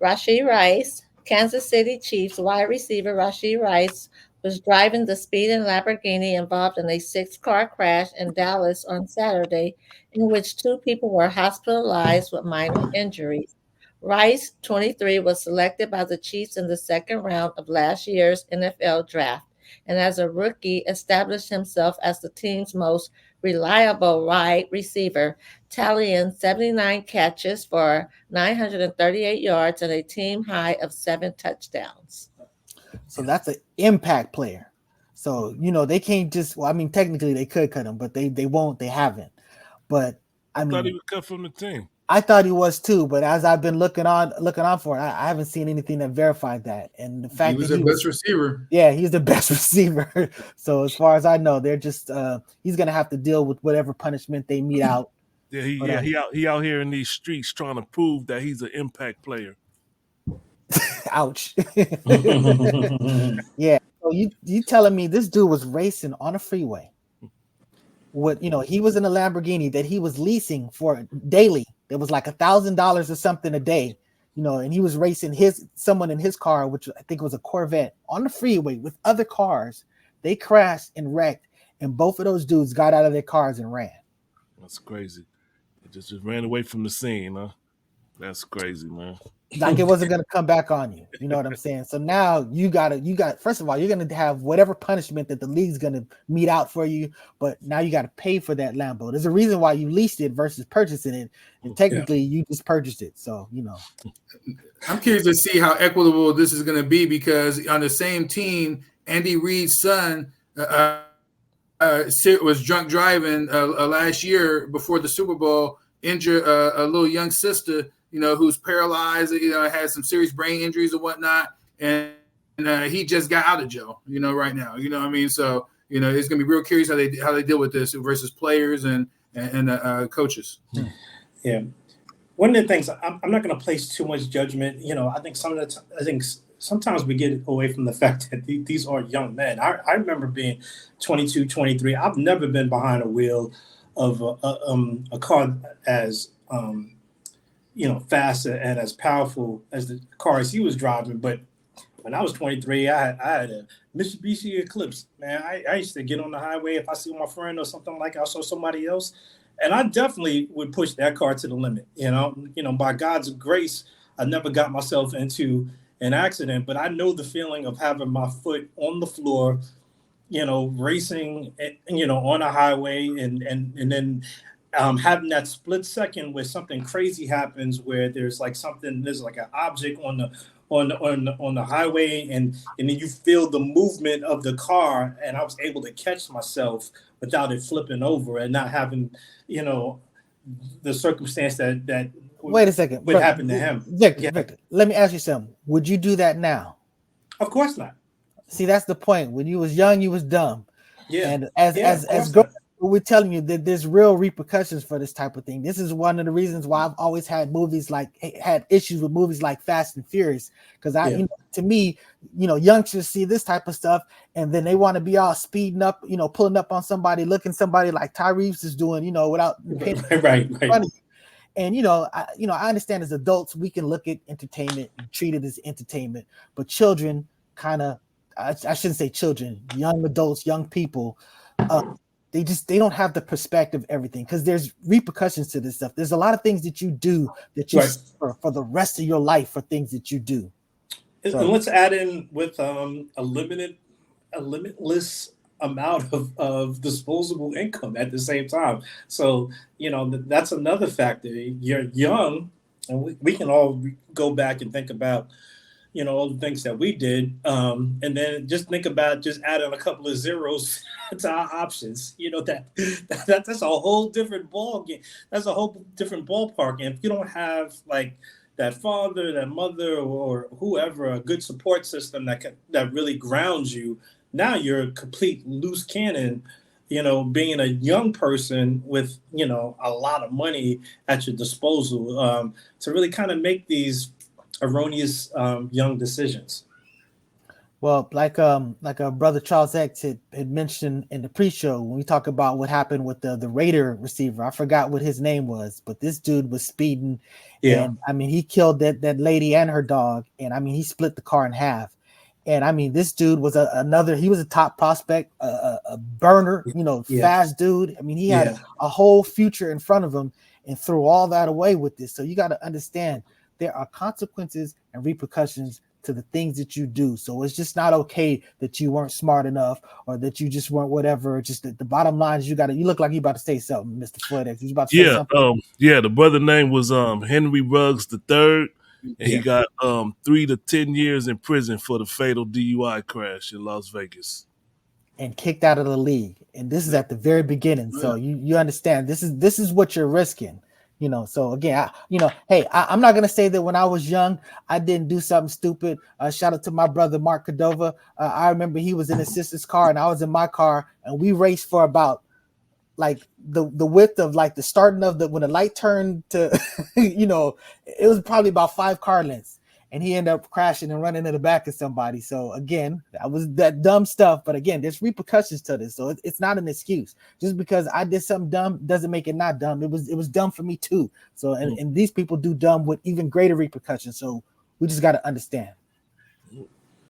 Rashee Rice, Kansas City Chiefs wide receiver Rashee Rice, was driving the speeding Lamborghini involved in a six-car crash in Dallas on Saturday, in which two people were hospitalized with minor injuries. Rice, 23, was selected by the Chiefs in the second round of last year's NFL draft, and as a rookie, established himself as the team's most reliable wide receiver, tallying 79 catches for 938 yards and a team high of 7 touchdowns. So that's an impact player. So, they can't just, well, I mean, technically they could cut him, but they won't, they haven't. But I I thought he mean, was cut from the team. I thought he was too, but as I've been looking on for it, I haven't seen anything that verified that. And the He fact was that their best receiver. yeah, he's the best receiver. So as far as I know, they're just he's gonna have to deal with whatever punishment they mete out. Yeah, he out here in these streets trying to prove that he's an impact player. Ouch. Yeah. So you telling me this dude was racing on a freeway? What he was in a Lamborghini that he was leasing for daily. It was like $1,000 or something a day. And he was racing someone in his car, which I think was a Corvette, on the freeway with other cars. They crashed and wrecked, and both of those dudes got out of their cars and ran. That's crazy. They just ran away from the scene, huh? That's crazy, man. Like it wasn't going to come back on you. You know what I'm saying? So now you got first of all, you're going to have whatever punishment that the league's going to mete out for you, but now you got to pay for that Lambo. There's a reason why you leased it versus purchasing it, and technically you just purchased it. So, I'm curious to see how equitable this is going to be, because on the same team, Andy Reid's son was drunk driving last year before the Super Bowl, injured a little young sister, who's paralyzed, has some serious brain injuries and whatnot. And he just got out of jail, right now. You know what I mean? So, it's going to be real curious how they deal with this versus players and coaches. Yeah. One of the things, I'm not going to place too much judgment. I think sometimes we get away from the fact that these are young men. I remember being 22, 23. I've never been behind a wheel of a car as fast and as powerful as the cars he was driving. But when I was 23, I had a Mitsubishi Eclipse. Man, I used to get on the highway if I see my friend or something like I saw somebody else, and I definitely would push that car to the limit. By God's grace, I never got myself into an accident, but I know the feeling of having my foot on the floor, racing, on a highway, and then having that split second where something crazy happens, where there's like an object on the highway, and then you feel the movement of the car, and I was able to catch myself without it flipping over and not having, the circumstance that wait a second would happen to him. Victor, let me ask you something. Would you do that now? Of course not. See, that's the point. When you was young, you was dumb. Yeah. And as we're telling you that there's real repercussions for this type of thing. This is one of the reasons why I've always had issues with movies like Fast and Furious, because to me, youngsters see this type of stuff and then they want to be all speeding up, pulling up on somebody, looking somebody like Tyrese is doing, without right. And I understand as adults we can look at entertainment and treat it as entertainment, but children I shouldn't say children, young adults, young people, they don't have the perspective of everything, because there's repercussions to this stuff. There's a lot of things that you do that you suffer for the rest of your life for things that you do. And let's add in with a limitless amount of disposable income at the same time. So, that's another factor. You're young, and we can all go back and think about, all the things that we did. And then just think about just adding a couple of zeros to our options. That's a whole different ball game. That's a whole different ballpark. And if you don't have like that father, that mother, or whoever, a good support system that really grounds you, now you're a complete loose cannon, being a young person with, a lot of money at your disposal, to really kind of make these erroneous young decisions. Well, like brother Charles X had mentioned in the pre-show when we talk about what happened with the Raider receiver. I forgot what his name was, but this dude was speeding, Yeah. and I mean he killed that lady and her dog, and I mean he split the car in half. And I mean this dude was another. He was a top prospect, a burner, Yeah. fast dude. I mean he had Yeah. a whole future in front of him, and threw all that away with this. So you got to understand there are consequences and repercussions to the things that you do. So it's just not okay that you weren't smart enough or that you just weren't whatever. Just the bottom line is you look like you about to say something, Mr. Footex. You about to say Yeah, something? yeah. The brother name was Henry Ruggs the third, and he Yeah. got 3 to 10 years in prison for the fatal DUI crash in Las Vegas. And kicked out of the league. And this is at the very beginning. So you understand this is what you're risking. So again, I'm not gonna say that when I was young I didn't do something stupid. Shout out to my brother Mark Cordova. I remember he was in his sister's car and I was in my car, and we raced for about like the width of like the starting of when the light turned to it was probably about 5 car lengths, and he ended up crashing and running in the back of somebody. So again, that was that dumb stuff, but again, there's repercussions to this, so it's not an excuse. Just because I did something dumb doesn't make it not dumb. It was dumb for me too. So and these people do dumb with even greater repercussions, so we just got to understand.